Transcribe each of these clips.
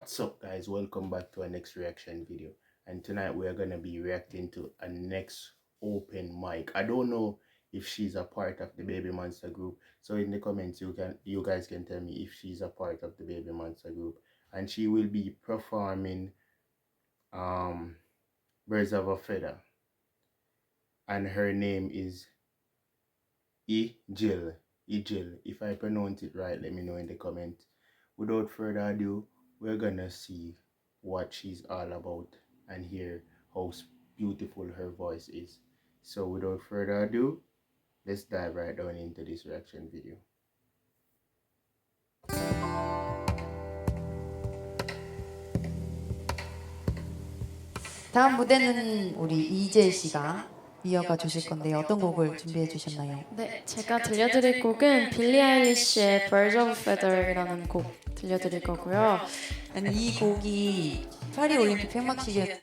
What's up guys, welcome back to our next reaction video, and tonight we are going to be reacting to a next open mic. I don't know if she's a part of the Baby Monster group, so in the comments you guys can tell me if she's a part of the Baby Monster group. And she will be performing Birds of a Feather, and her name is EJEL. EJEL. If I pronounce it right, let me know in the comments. Without further ado, we're gonna see what she's all about and hear how beautiful her voice is. So without further ado, let's dive right down into this reaction video. 다음 무대는 우리 이재 씨가 이어가 주실 건데요. 어떤 곡을 준비해 주셨나요? 네, 제가 들려드릴 곡은 빌리 아일리시의 Birds of a Feather이라는 곡 들려드릴 거고요. 이 곡이 파리 올림픽 폐막식에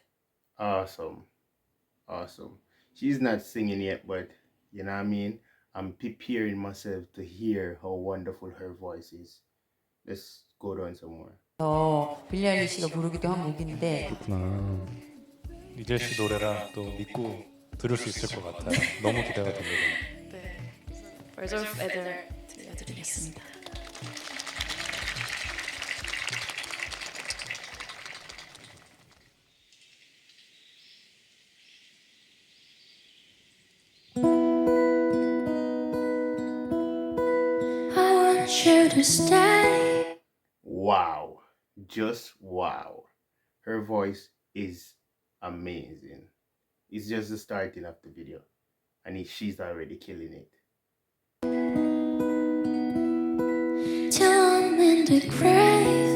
Awesome. She's not singing yet, but you know what I mean? I'm preparing myself to hear how wonderful her voice is. Let's go down some more. 빌리 아일리시가 부르기도 한 곡인데 그렇구나. 이재 씨 노래라 또 믿고 들을 수 있을 것 같아요. 너무 기대가 됩니다. 네, Birds of a Feather 들려드리겠습니다. I want you to stay. Wow. Just wow. Her voice is amazing. It's just the starting of the video, and she's already killing it. Till I'm in the grave,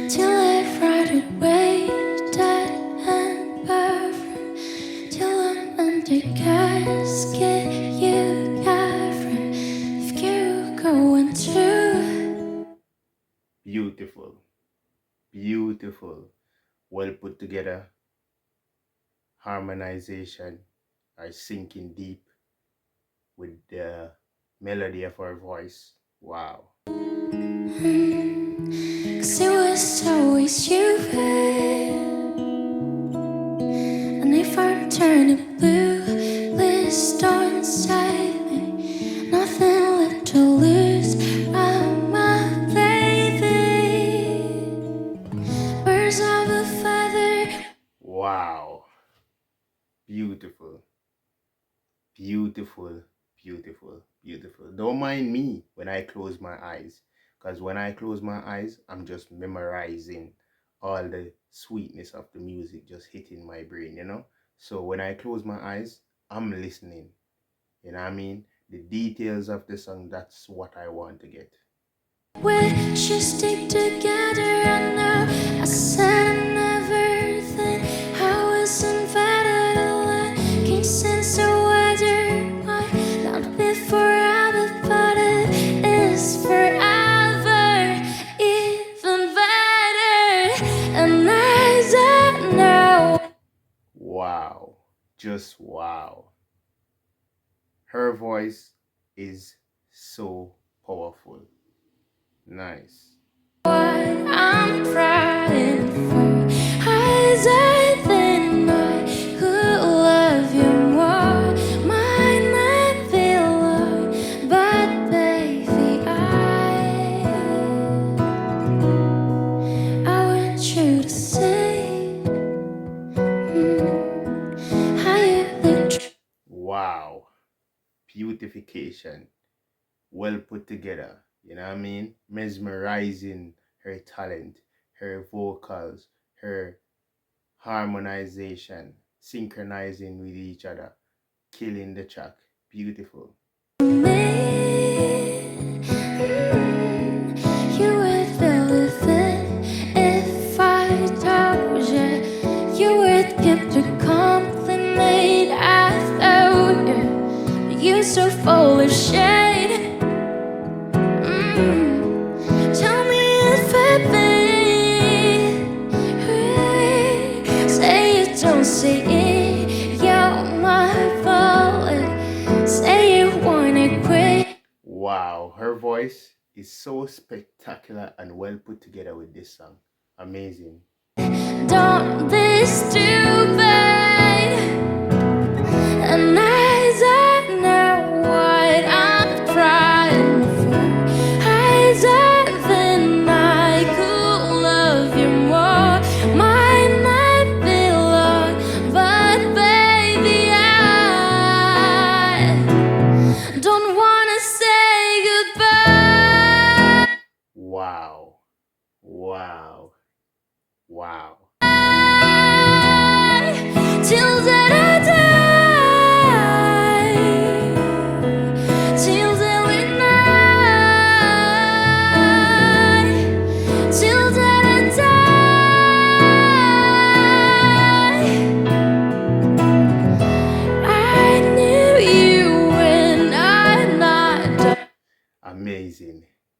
till I ride away, dead and burned, till I'm in the casket you got from, if you going to. Beautiful, well put together. Harmonization are sinking deep with the melody of her voice. Wow. Cause it was always you, and if I'm turning blue, please don't save me. Nothing left to lose. I'm my baby. Birds of a feather. Wow. Beautiful. Don't mind me when I close my eyes, because when I close my eyes, I'm just memorizing all the sweetness of the music just hitting my brain, you know. So when I close my eyes, I'm listening, you know what I mean? The details of the song, that's what I want to get. We should stick together. I know I said I never thought I was invited alone. Can't sense the weather. Not be forever, but it is forever. Even better. And I don't know. Wow. Just wow. Her voice is so powerful. Nice. What I'm crying for. I think I could love you more. Might not be alone, but baby, I want you to say how you look. Wow. Beautification. Well put together. You know what I mean? Mesmerizing her talent, her vocals, her harmonization, synchronizing with each other, killing the track. Beautiful. You would believe it if I told you. You would give the compliment I thought you. You're so full of shade. Tell me if I've been really. Say you don't see it. You're my fault. Say you wanna quit. Wow, her voice is so spectacular and well put together with this song. Amazing. Don't be stupid, and I don't know what I'm trying for. I don't think I could love you more. Might not be long, but baby, I don't wanna say goodbye. Wow. Wow. Wow. Till that I die, till that we die, till that I die. I knew you when I'm not. Amazing.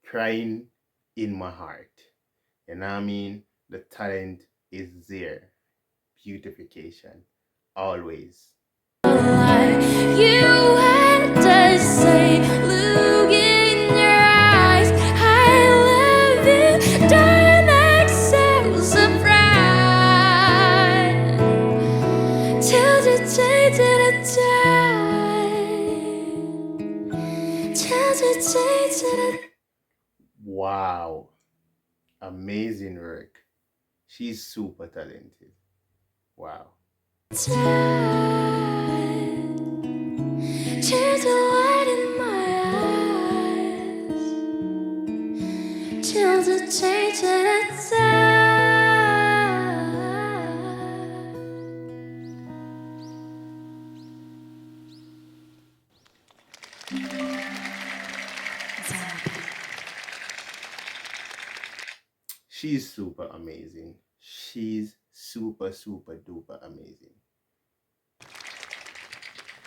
Crying in my heart. You know what I mean? The talent is there. Beautification. Always. You had to say, look in your eyes, I love you, don't act so surprised. Till the day that I die, till the day that I Wow. Amazing work. She's super talented. Wow. Tears the light in my eyes, till the day that I She's super amazing. She's super duper amazing.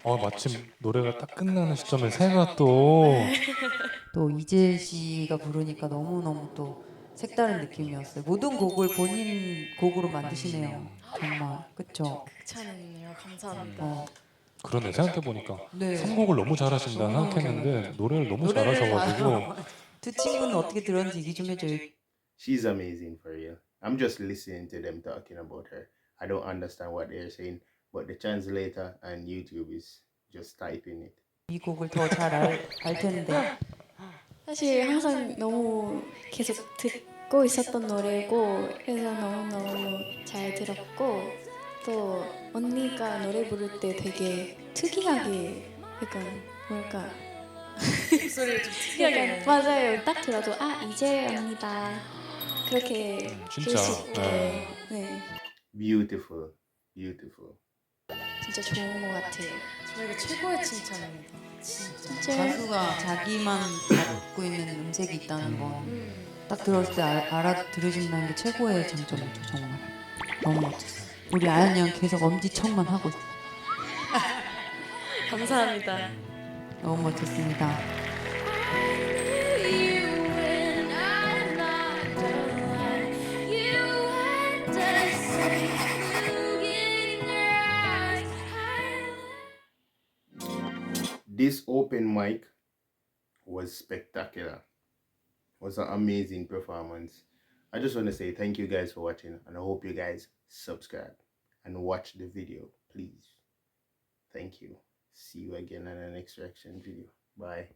마침 노래가 딱 끝나는 시점에 새가 또 또 이재 씨가 부르니까 너무너무 또 색다른 느낌이었어요. 모든 곡을 본인 곡으로 만드시네요. 정말 그쵸? 극찬이네요. 감사합니다. 그러네 생각해보니까 네. 선곡을 너무 잘하신다 생각했는데 노래를 너무 노래를 잘하셔가지고 두 친구는 어떻게 들었는지 얘기 좀 해줘요. She's amazing for real. I'm just listening to them talking about her. I don't understand what they're saying, but the translator and YouTube is just typing it. 이 곡을 더 잘 알 텐데 사실 항상 너무 계속 듣고 있었던 노래고 그래서 너무너무 잘 들었고 또 언니가 노래 부를 때 되게 특이하게 약간 뭐랄까 목소리를 좀 특이하게 약간 맞아요. 딱 들어도 아 이재 언니다 그렇게 진짜, 들을 수 있게 네. Beautiful. Beautiful. 진짜 좋은 것 같아요. 저에게 최고의 칭찬입니다. 진짜. 가수가 자기만 갖고 있는 음색이 있다는 건 딱 들었을 때 알아들으신다는 게 최고의 장점이죠. 정말 너무 멋졌어. 우리 아연이 형 계속 엄지척만 하고 있어. 감사합니다. 너무 멋졌습니다. This open mic was spectacular. It was an amazing performance. I just want to say thank you guys for watching, and I hope you guys subscribe and watch the video, please. Thank you. See you again in the next reaction video. Bye.